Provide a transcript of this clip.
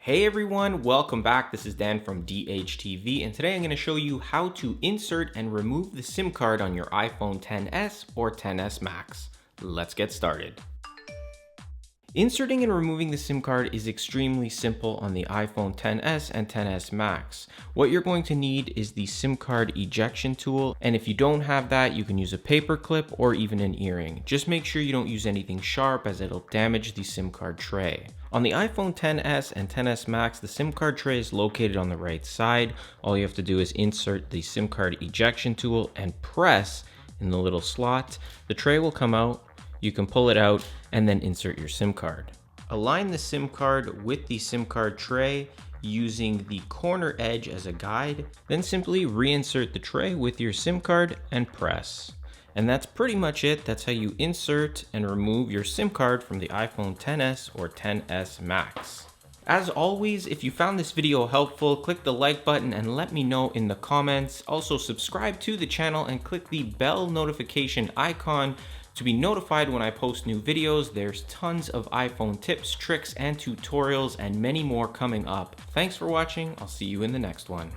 Hey everyone, welcome back. This is Dan from DHTV, and today I'm going to show you how to insert and remove the SIM card on your iPhone XS or XS Max. Let's get started. Inserting and removing the SIM card is extremely simple on the iPhone XS and XS Max. What you're going to need is the SIM card ejection tool, and if you don't have that, you can use a paper clip or even an earring. Just make sure you don't use anything sharp as it'll damage the SIM card tray. On the iPhone XS and XS Max, the SIM card tray is located on the right side. All you have to do is insert the SIM card ejection tool and press in the little slot. The tray will come out. You can pull it out and then insert your SIM card. Align the SIM card with the SIM card tray using the corner edge as a guide. Then simply reinsert the tray with your SIM card and press. And that's pretty much it. That's how you insert and remove your SIM card from the iPhone XS or XS Max. As always, if you found this video helpful, click the like button and let me know in the comments. Also subscribe to the channel and click the bell notification icon to be notified when I post new videos. There's tons of iPhone tips, tricks, and tutorials and many more coming up. Thanks for watching. I'll see you in the next one.